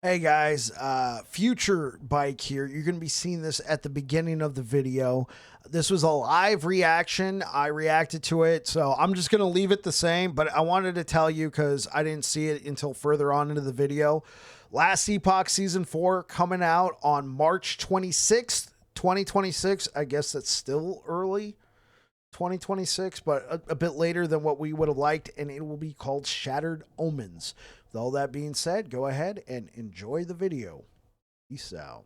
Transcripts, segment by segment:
Hey guys, future bike here. You're going to be seeing this at the beginning of the video. This was a live reaction. I reacted to it, so I'm just going to leave it the same, but I wanted to tell you because I didn't see it until further on into the video. Last Epoch Season 4 coming out on March 26th, 2026. I guess that's still early. 2026, but a bit later than what we would have liked, and it will be called Shattered Omens. With all that being said, go ahead and enjoy the video. Peace out.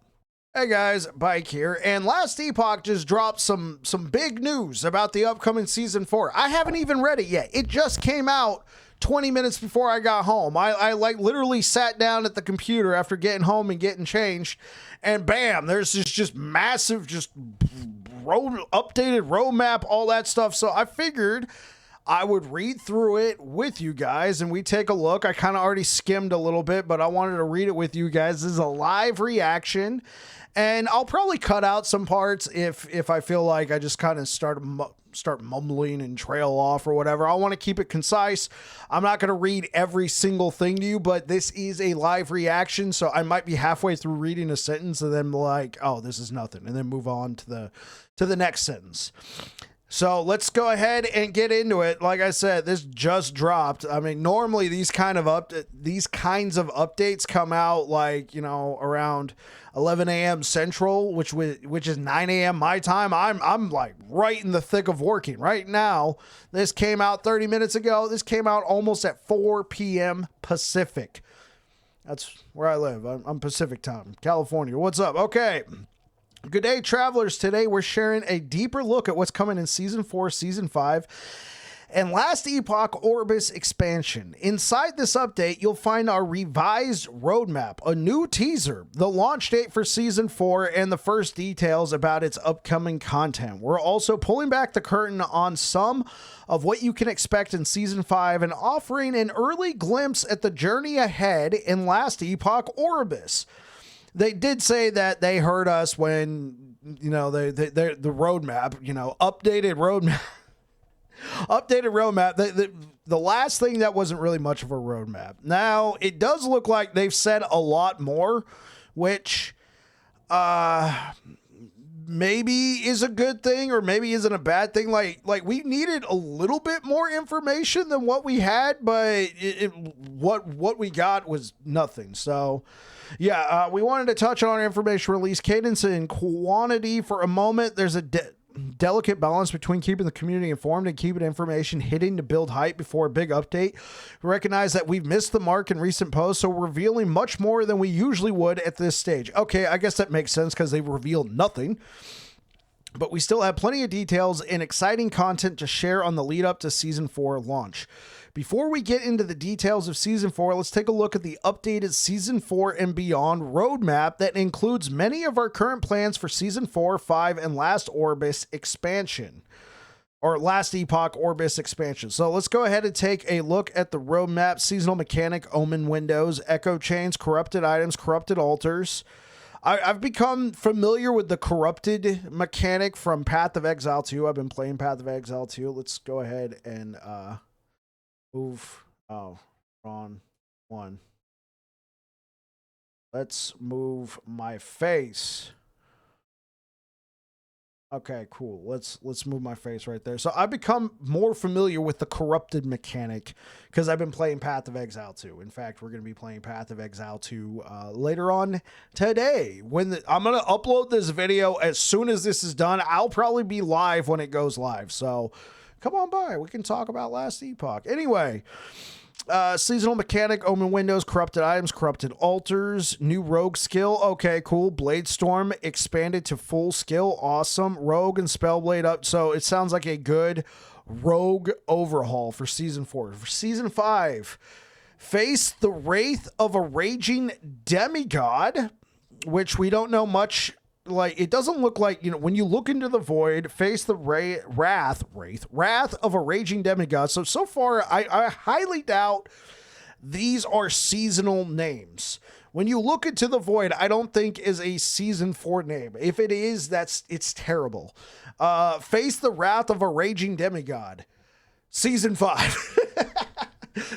Hey guys, Bike here, and last Epoch just dropped some big news about the upcoming Season 4. I haven't even read it yet. It just came out 20 minutes before I got home. I like literally sat down at the computer after getting home and getting changed, and bam, there's this just massive updated roadmap, all that stuff. So I figured I would read through it with you guys and we take a look. I kind of already skimmed a little bit, but I wanted to read it with you guys. This is a live reaction, and I'll probably cut out some parts if I feel like I just kind of start mumbling and trail off or whatever. I want to keep it concise. I'm not going to read every single thing to you, but this is a live reaction, so I might be halfway through reading a sentence and then like, oh, this is nothing, and then move on to the next sentence. So let's go ahead and get into it. Like I said, this just dropped. I mean, normally these kinds of updates come out like, you know, around 11 a.m. Central, which is 9 a.m. my time. I'm like right in the thick of working right now. This came out 30 minutes ago. This came out almost at 4 p.m. Pacific. That's where I live. I'm Pacific time, California. What's up? Okay. Good day, travelers. Today we're sharing a deeper look at what's coming in Season 4, Season 5, and last Epoch Orobyss expansion. Inside this update, you'll find our revised roadmap, a new teaser, the launch date for Season 4, and the first details about its upcoming content. We're also pulling back the curtain on some of what you can expect in Season 5 and offering an early glimpse at the journey ahead in last Epoch Orobyss. They did say that they heard us when, you know, the roadmap, you know, updated roadmap. Updated roadmap. The last thing that wasn't really much of a roadmap. Now, it does look like they've said a lot more, which maybe is a good thing or maybe isn't a bad thing. Like we needed a little bit more information than what we had, but what we got was nothing. So yeah, we wanted to touch on information release cadence and quantity for a moment. There's a delicate balance between keeping the community informed and keeping information hidden to build hype before a big update. We recognize that we've missed the mark in recent posts, so we're revealing much more than we usually would at this stage. Okay, I guess that makes sense because they've revealed nothing. But we still have plenty of details and exciting content to share on the lead up to Season 4 launch. Before we get into the details of Season 4, let's take a look at the updated Season 4 and beyond roadmap that includes many of our current plans for Season 4, 5, and last Orobyss expansion. Or last Epoch Orobyss expansion. So let's go ahead and take a look at the roadmap. Seasonal mechanic, Omen windows, echo chains, corrupted items, corrupted altars. I've become familiar with the corrupted mechanic from Path of Exile 2. I've been playing Path of Exile 2. Let's go ahead and move. Oh, wrong one. Let's move my face. Okay, cool. Let's move my face right there. So I've become more familiar with the corrupted mechanic because I've been playing Path of Exile 2. In fact, we're going to be playing Path of Exile 2 later on today. I'm going to upload this video as soon as this is done. I'll probably be live when it goes live. So come on by. We can talk about last Epoch. Anyway, seasonal mechanic, Omen windows, corrupted items, corrupted altars, new rogue skill. Okay, cool. Blade Storm expanded to full skill. Awesome. Rogue and spellblade up. So it sounds like a good rogue overhaul for Season 4. For Season 5, face the wraith of a raging demigod, which we don't know much. Like, it doesn't look like, you know, when you look into the void, face the wrath of a raging demigod. So far, I highly doubt these are seasonal names. When you look into the void, I don't think is a Season 4 name. If it is, it's terrible. Face the wrath of a raging demigod. Season 5.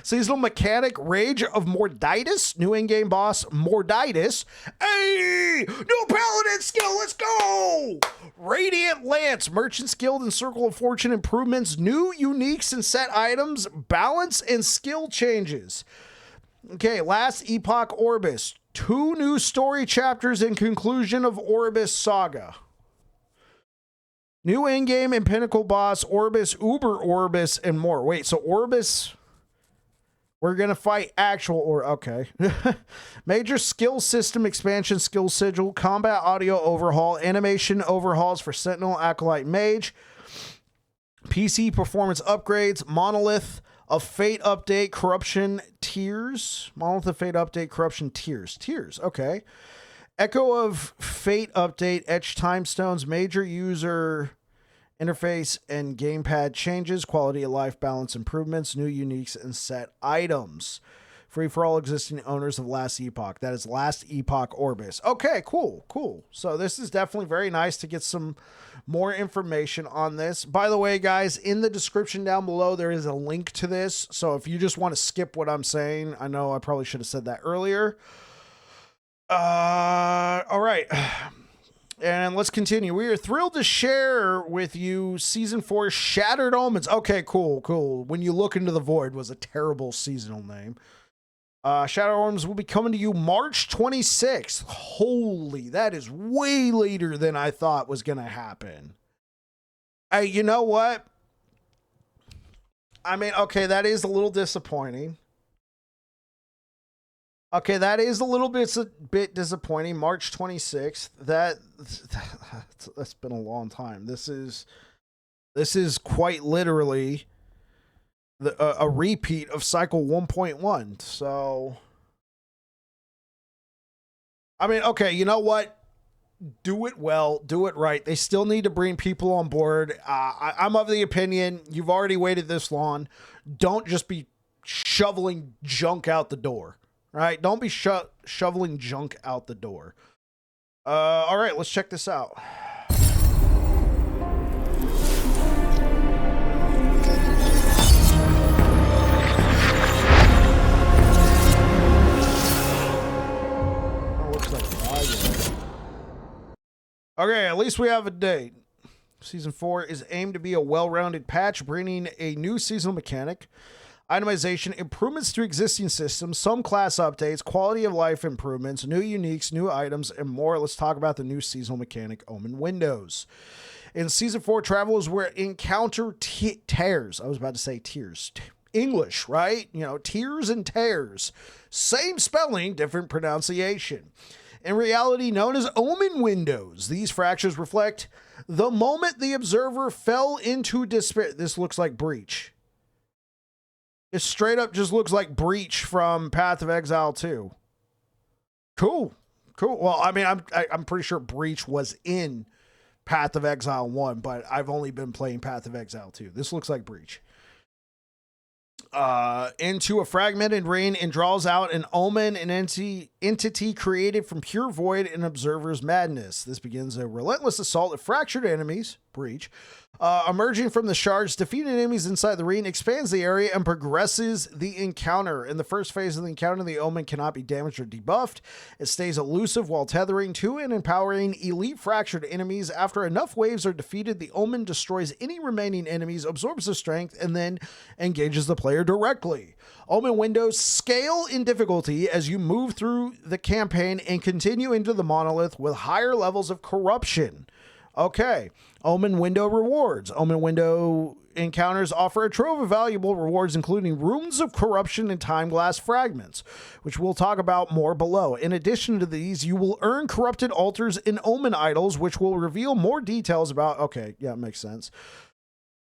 Seasonal mechanic, Rage of Morditis. New in-game boss, Morditis. Hey! New paladin skill, let's go! Radiant Lance, Merchant's Guild and Circle of Fortune improvements. New uniques and set items. Balance and skill changes. Okay, last Epoch Orobyss. 2 new story chapters in conclusion of Orobyss Saga. New in-game and pinnacle boss, Orobyss, Uber Orobyss, and more. Wait, so Orobyss, we're going to fight okay. Major skill system expansion, skill sigil, combat audio overhaul, animation overhauls for Sentinel, Acolyte, Mage, PC performance upgrades, Monolith of Fate update, Corruption Tiers. Monolith of Fate update, Corruption Tiers. Tiers, okay. Echo of Fate update, Etch Timestones, major user interface and gamepad changes, quality of life balance improvements, new uniques and set items. Free for all existing owners of Last Epoch. That is Last Epoch Orobyss. Okay, cool, cool. So this is definitely very nice to get some more information on this. By the way, guys, in the description down below, there is a link to this. So if you just want to skip what I'm saying, I know I probably should have said that earlier. All right. And let's continue. We are thrilled to share with you Season 4 Shattered Omens. Okay, cool, cool. When You Look Into the Void was a terrible seasonal name. Shattered Omens will be coming to you March 26th. Holy, that is way later than I thought was going to happen. Hey, you know what? I mean, okay, that is a little disappointing. Okay, that is a little bit disappointing. March 26th. That's been a long time. This is quite literally a repeat of cycle 1.1. So, I mean, okay, you know what? Do it well, do it right. They still need to bring people on board. I'm of the opinion you've already waited this long. Don't just be shoveling junk out the door. Right? Don't be shoveling junk out the door. All right, let's check this out. Oh, looks like okay, at least we have a date. Season 4 is aimed to be a well-rounded patch, bringing a new seasonal mechanic, itemization, improvements to existing systems, some class updates, quality of life improvements, new uniques, new items, and more. Let's talk about the new seasonal mechanic, Omen Windows. In Season 4, travelers will encounter tears. I was about to say tears. English, right? You know, tears and tears. Same spelling, different pronunciation. In reality, known as Omen Windows, these fractures reflect the moment the observer fell into despair. This looks like Breach. It straight up just looks like Breach from Path of Exile 2. Cool. Cool. Well, I mean, I'm pretty sure Breach was in Path of Exile 1, but I've only been playing Path of Exile 2. This looks like Breach. Into a fragmented rain and draws out an omen, an entity created from pure void and observer's madness. This begins a relentless assault of fractured enemies, Breach, emerging from the shards, defeating enemies inside the ring, expands the area, and progresses the encounter. In the first phase of the encounter, the omen cannot be damaged or debuffed. It stays elusive while tethering to and empowering elite fractured enemies. After enough waves are defeated, the omen destroys any remaining enemies, absorbs their strength, and then engages the player directly. Omen windows scale in difficulty as you move through the campaign and continue into the monolith with higher levels of corruption. Okay, Omen window rewards. Omen window encounters offer a trove of valuable rewards, including runes of corruption and time glass fragments, which we'll talk about more below. In addition to these, you will earn corrupted altars and omen idols, which will reveal more details about. Okay, yeah, it makes sense.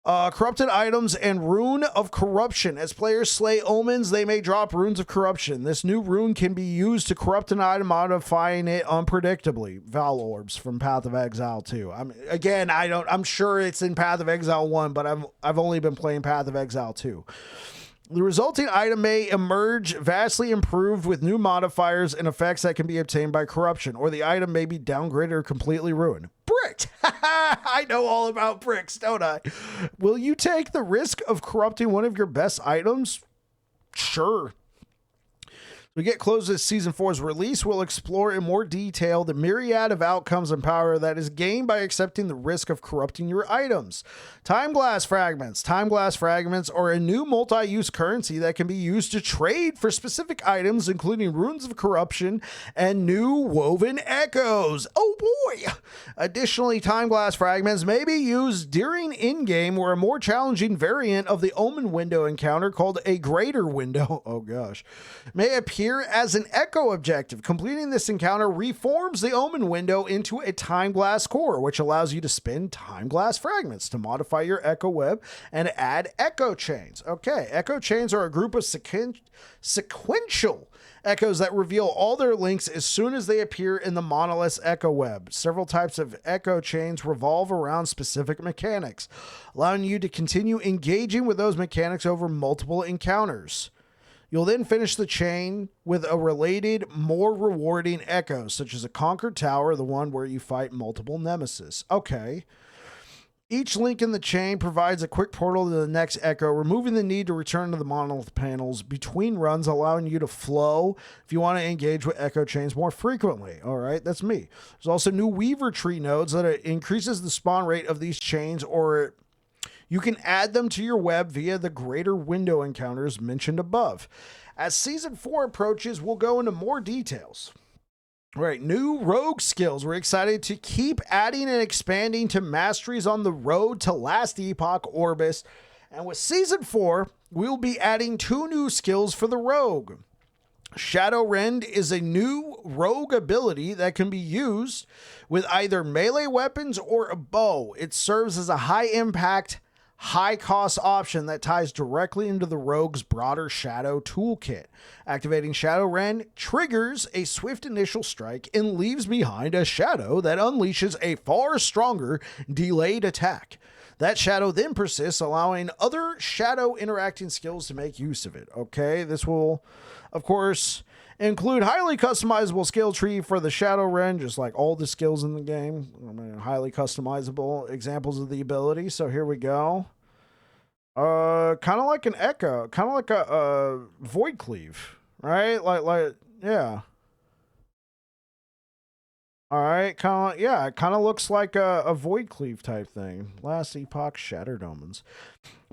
Corrupted items and rune of corruption. As players slay omens, they may drop runes of corruption. This new rune can be used to corrupt an item, modifying it unpredictably. Val orbs from Path of Exile 2. I'm sure it's in Path of Exile 1, but I've only been playing Path of Exile 2. The resulting item may emerge vastly improved with new modifiers and effects that can be obtained by corruption, or the item may be downgraded or completely ruined. Bricked! I know all about bricks, don't I? Will you take the risk of corrupting one of your best items? Sure. We get close to Season 4's release, we'll explore in more detail the myriad of outcomes and power that is gained by accepting the risk of corrupting your items. Time Glass Fragments. Time Glass Fragments are a new multi-use currency that can be used to trade for specific items, including Runes of Corruption and new Woven Echoes. Oh boy! Additionally, Time Glass Fragments may be used during in-game where a more challenging variant of the Omen window encounter called a Greater Window, oh gosh, may appear as an echo objective. Completing this encounter reforms the Omen window into a time glass core, which allows you to spin time glass fragments to modify your echo web and add echo chains. Okay, echo chains are a group of sequential echoes that reveal all their links as soon as they appear in the monolith's echo web. Several types of echo chains revolve around specific mechanics, allowing you to continue engaging with those mechanics over multiple encounters. You'll then finish the chain with a related, more rewarding echo, such as a Conquered Tower, the one where you fight multiple nemesis. Okay. Each link in the chain provides a quick portal to the next echo, removing the need to return to the monolith panels between runs, allowing you to flow if you want to engage with echo chains more frequently. All right, that's me. There's also new Weaver Tree nodes that increases the spawn rate of these chains, or you can add them to your web via the Greater Window encounters mentioned above. As Season 4 approaches, we'll go into more details. All right, new rogue skills. We're excited to keep adding and expanding to masteries on the road to last Epoch, Orobyss. And with Season 4, we'll be adding 2 new skills for the rogue. Shadow Rend is a new rogue ability that can be used with either melee weapons or a bow. It serves as a high-impact, high-cost option that ties directly into the rogue's broader Shadow toolkit. Activating Shadow Rend triggers a swift initial strike and leaves behind a shadow that unleashes a far stronger delayed attack. That shadow then persists, allowing other shadow interacting skills to make use of it. Okay, this will, of course, include highly customizable skill tree for the Shadow Rend, just like all the skills in the game. I mean, highly customizable examples of the ability. So here we go. Kind of like an Echo, kind of like a Void Cleave, right? Like, yeah. All right, it kind of looks like a Void Cleave type thing. Last Epoch Shattered Omens.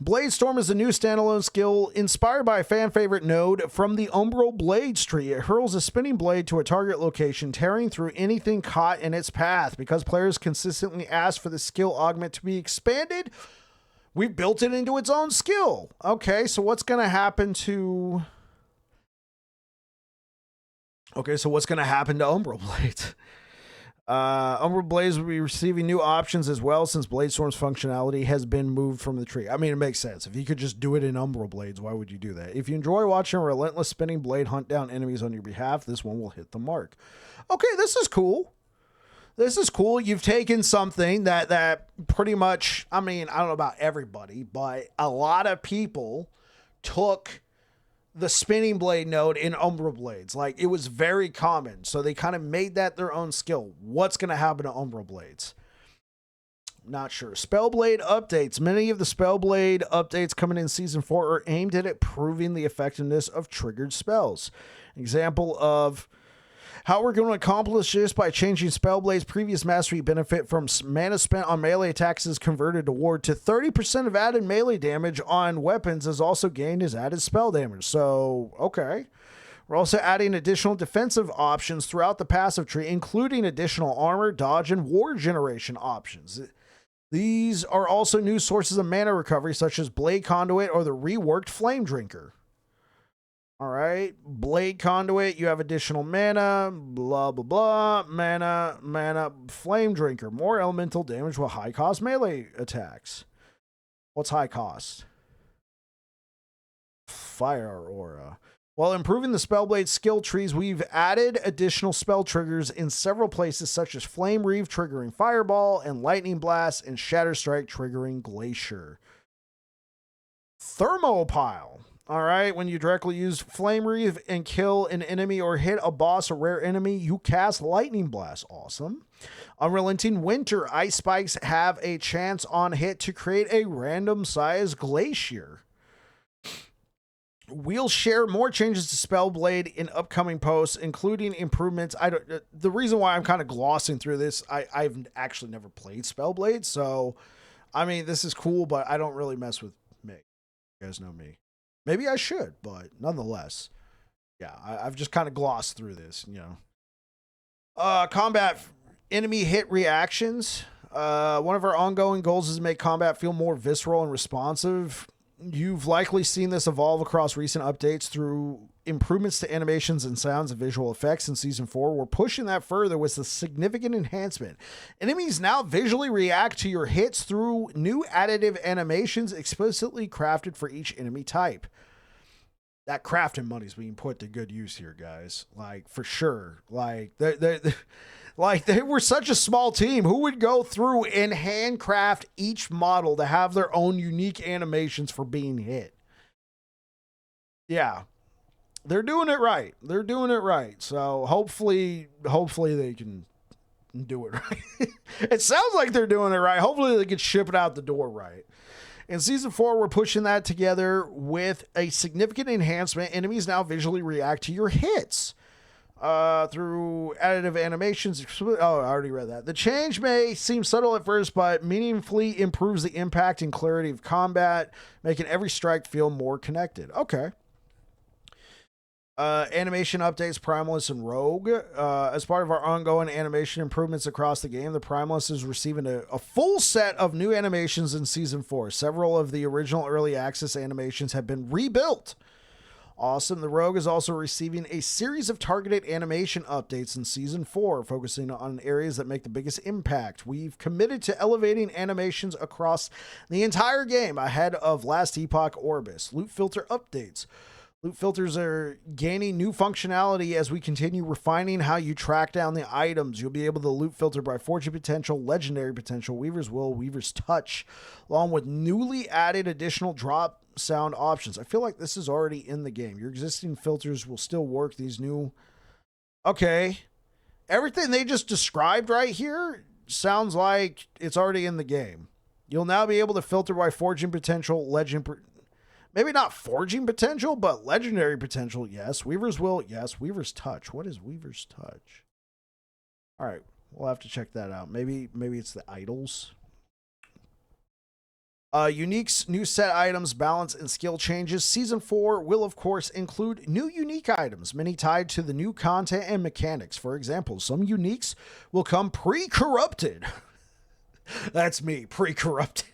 Blade Storm is a new standalone skill inspired by a fan favorite node from the Umbral Blades tree. It hurls a spinning blade to a target location, tearing through anything caught in its path. Because players consistently ask for the skill augment to be expanded, we've built it into its own skill. Okay, so what's going to happen to... Okay, so what's going to happen to Umbral Blades? Umbral Blades will be receiving new options as well, since Blade Storm's functionality has been moved from the tree. I mean, it makes sense. If you could just do it in Umbral Blades, why would you do that? If you enjoy watching a relentless spinning blade hunt down enemies on your behalf, this one will hit the mark. Okay, this is cool. This is cool. You've taken something that pretty much, I mean, I don't know about everybody, but a lot of people took the spinning blade node in Umbral Blades. Like, it was very common. So they kind of made that their own skill. What's going to happen to Umbral Blades? Not sure. Spellblade updates. Many of the Spellblade updates coming in Season 4 are aimed at improving the effectiveness of triggered spells. Example of how we're going to accomplish this by changing Spellblade's previous mastery benefit from mana spent on melee attacks is converted to ward to 30% of added melee damage on weapons is also gained as added spell damage. So, okay. We're also adding additional defensive options throughout the passive tree, including additional armor, dodge, and ward generation options. These are also new sources of mana recovery, such as Blade Conduit or the reworked Flame Drinker. All right, Blade Conduit, you have additional mana, blah, blah, blah, mana, Flame Drinker, more elemental damage with high cost melee attacks. What's high cost? Fire Aura. While improving the Spellblade skill trees, we've added additional spell triggers in several places, such as Flame Reeve triggering Fireball, and Lightning Blast, and Shatter Strike triggering Glacier. Thermopile. All right, when you directly use Flame Reeve and kill an enemy or hit a boss or rare enemy, you cast Lightning Blast. Awesome. Unrelenting Winter, Ice Spikes have a chance on hit to create a random size glacier. We'll share more changes to Spellblade in upcoming posts, including improvements. The reason why I'm kind of glossing through this, I've actually never played Spellblade, so I mean this is cool, but I don't really mess with Mig. You guys know me. Maybe I should, but nonetheless, yeah, I've just kind of glossed through this, you know. Combat enemy hit reactions. One of our ongoing goals is to make combat feel more visceral and responsive. You've likely seen this evolve across recent updates through improvements to animations and sounds and visual effects in Season 4. We're pushing that further with a significant enhancement. Enemies now visually react to your hits through new additive animations explicitly crafted for each enemy type. That crafting money's being put to good use here, guys. Like, for sure. Like, they were such a small team. Who would go through and handcraft each model to have their own unique animations for being hit? Yeah. They're doing it right. They're doing it right. So hopefully they can do it right. It sounds like they're doing it right. Hopefully they can ship it out the door right. In Season 4, we're pushing that together with a significant enhancement. Enemies now visually react to your hits through additive animations. Oh, I already read that. The change may seem subtle at first, but meaningfully improves the impact and clarity of combat, making every strike feel more connected. Okay. Animation updates, Primalist and Rogue. As part of our ongoing animation improvements across the game, the Primalist is receiving a full set of new animations in Season 4. Several of the original early access animations have been rebuilt. Awesome. The Rogue is also receiving a series of targeted animation updates in Season 4, focusing on areas that make the biggest impact. We've committed to elevating animations across the entire game ahead of last Epoch Orobyss. Loot filter updates. Loot filters are gaining new functionality as we continue refining how you track down the items. You'll be able to loot filter by fortune potential, legendary potential, Weaver's Will, Weaver's Touch, along with newly added additional drop sound options. I feel like this is already in the game. Your existing filters will still work. These new... Okay. Everything they just described right here sounds like it's already in the game. You'll now be able to filter by fortune potential, maybe not forging potential, but legendary potential, yes. Weaver's Will, yes. Weaver's Touch. What is Weaver's Touch? All right, we'll have to check that out. Maybe it's the idols. Uniques, new set items, balance, and skill changes. Season 4 will, of course, include new unique items, many tied to the new content and mechanics. For example, some uniques will come pre-corrupted. That's me, pre-corrupted.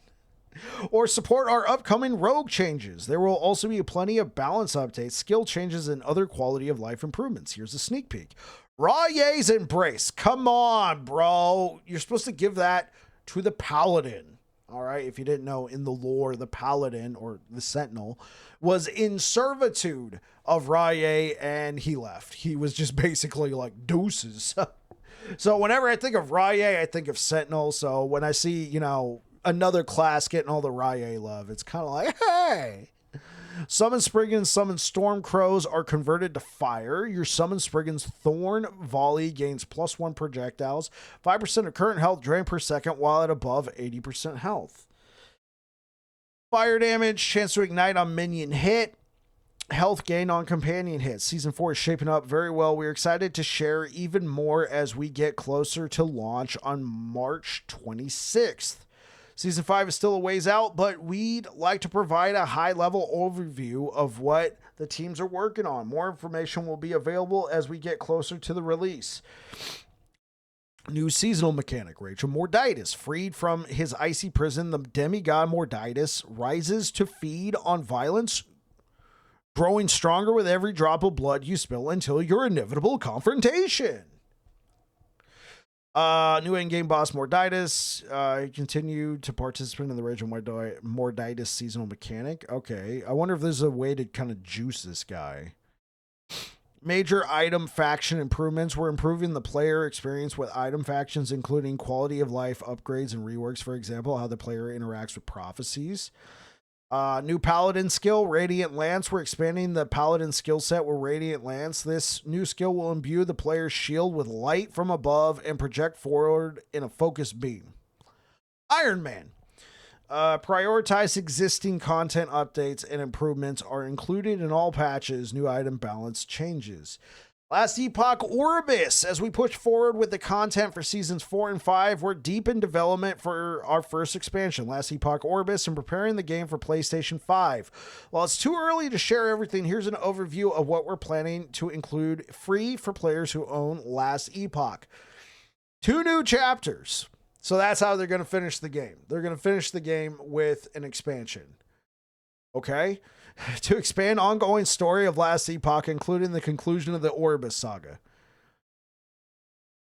Or support our upcoming rogue changes. There will also be plenty of balance updates, skill changes, and other quality of life improvements. Here's a sneak peek. Raye's Embrace. Come on, bro. You're supposed to give that to the Paladin. All right, if you didn't know, in the lore, the Paladin, or the Sentinel, was in servitude of Raye, and he left. He was just basically like deuces. So whenever I think of Raye, I think of Sentinel. So when I see, you know, another class getting all the Raye love, it's kind of like, hey. Summon Spriggans, Summon Storm Crows are converted to fire. Your Summon Spriggans Thorn Volley gains +1 projectiles, 5% of current health drained per second while at above 80% health. Fire damage, chance to ignite on minion hit, health gain on companion hits. Season 4 is shaping up very well. We're excited to share even more as we get closer to launch on March 26th. Season 5 is still a ways out, but we'd like to provide a high-level overview of what the teams are working on. More information will be available as we get closer to the release. New seasonal mechanic. Rachel Morditis, freed from his icy prison, the demigod Morditis rises to feed on violence, growing stronger with every drop of blood you spill until your inevitable confrontation. New endgame boss Morditis. Continue to participate in the Rage of Morditis seasonal mechanic. Okay. I wonder if there's a way to kind of juice this guy. Major item faction improvements. We're improving the player experience with item factions, including quality of life upgrades and reworks. For example, how the player interacts with prophecies. New Paladin skill, Radiant Lance. We're expanding the Paladin skill set with Radiant Lance. This new skill will imbue the player's shield with light from above and project forward in a focused beam. Iron Man. Prioritize existing content updates and improvements are included in all patches. New item balance changes. Last Epoch Orobyss. As we push forward with the content for seasons 4 and 5, we're deep in development for our first expansion, Last Epoch Orobyss, and preparing the game for PlayStation 5. While it's too early to share everything, here's an overview of what we're planning to include free for players who own Last Epoch. 2 new chapters. So that's how they're going to finish the game. They're going to finish the game with an expansion. Okay? To expand ongoing story of Last Epoch, including the conclusion of the Orobyss saga.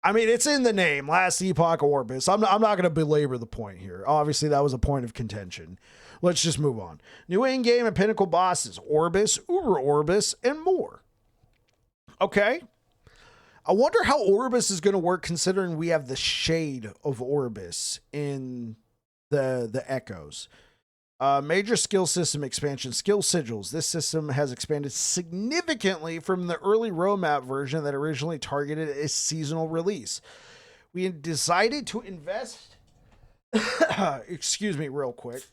I mean, it's in the name, Last Epoch Orobyss. I'm not going to belabor the point here. Obviously, that was a point of contention. Let's just move on. New in-game and pinnacle bosses, Orobyss, Uber Orobyss, and more. Okay. I wonder how Orobyss is going to work considering we have the shade of Orobyss in the echoes. Major skill system expansion, skill sigils. This system has expanded significantly from the early roadmap version that originally targeted a seasonal release. We decided to invest, excuse me real quick,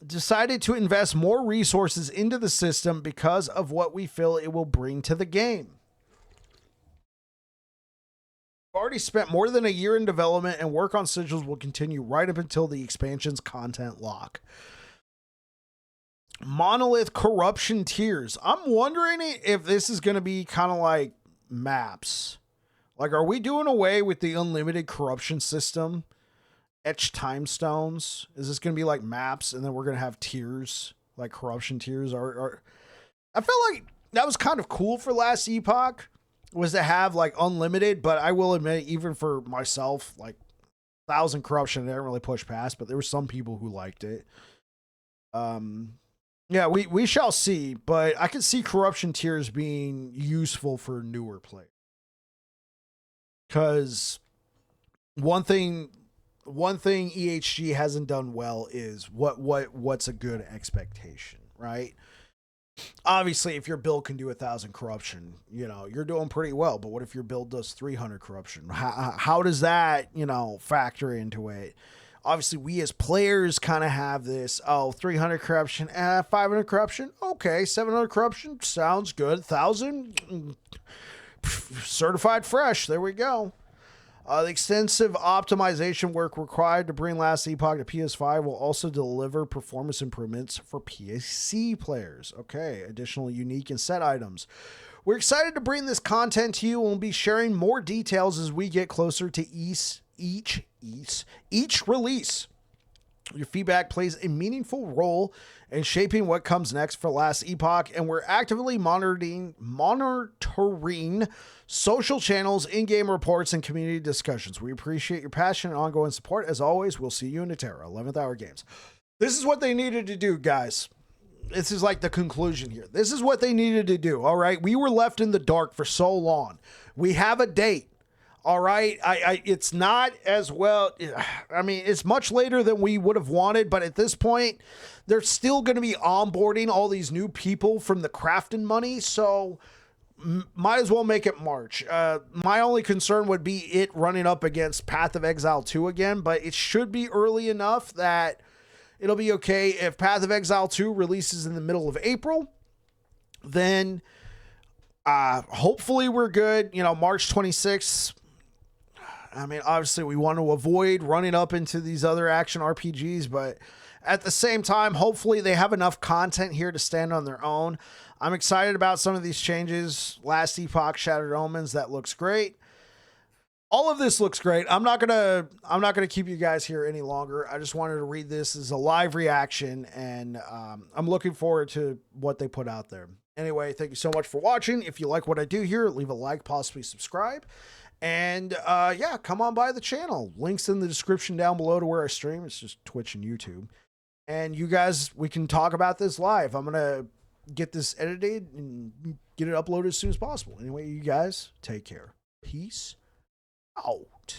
decided to invest more resources into the system because of what we feel it will bring to the game. Already spent more than a year in development, and work on sigils will continue right up until the expansion's content lock. Monolith corruption tiers. I'm wondering if this is going to be kind of like maps. Like, are we doing away with the unlimited corruption system? Etched time stones? Is this going to be like maps, and then we're going to have tiers, like corruption tiers? I felt like that was kind of cool for Last Epoch, was to have like unlimited, but I will admit, even for myself, like 1,000 corruption, I didn't really push past, but there were some people who liked it. Yeah, we shall see, but I can see corruption tiers being useful for newer players. Because one thing EHG hasn't done well is what's a good expectation, right? Obviously, if your build can do 1,000 corruption, you're doing pretty well. But what if your build does 300 corruption? How does that, factor into it? Obviously, we as players kind of have this, 300 corruption, 500 corruption. Okay, 700 corruption. Sounds good. 1,000, certified fresh. There we go. The extensive optimization work required to bring Last Epoch to PS5 will also deliver performance improvements for PC players. Okay, additional unique and set items. We're excited to bring this content to you, and we'll be sharing more details as we get closer to each release. Your feedback plays a meaningful role in shaping what comes next for Last Epoch, and we're actively monitoring social channels, in-game reports, and community discussions. We appreciate your passion and ongoing support. As always, we'll see you in Terra 11th Hour Games. This is what they needed to do, guys. This is like the conclusion here. This is what they needed to do, all right? We were left in the dark for so long. We have a date. All right, it's not as well. I mean, it's much later than we would have wanted, but at this point, they're still going to be onboarding all these new people from the crafting money, so might as well make it March. My only concern would be it running up against Path of Exile 2 again, but it should be early enough that it'll be okay. If Path of Exile 2 releases in the middle of April, then hopefully we're good. March 26th. I mean, obviously we want to avoid running up into these other action RPGs, but at the same time, hopefully they have enough content here to stand on their own. I'm excited about some of these changes. Last Epoch, Shattered Omens, that looks great. All of this looks great. I'm not gonna keep you guys here any longer. I just wanted to read this as a live reaction, and I'm looking forward to what they put out there. Anyway, thank you so much for watching. If you like what I do here, leave a like, possibly subscribe. And yeah, come on by the channel. Links in the description down below to where I stream. It's just Twitch and YouTube. And you guys, we can talk about this live. I'm going to get this edited and get it uploaded as soon as possible. Anyway, you guys, take care. Peace out.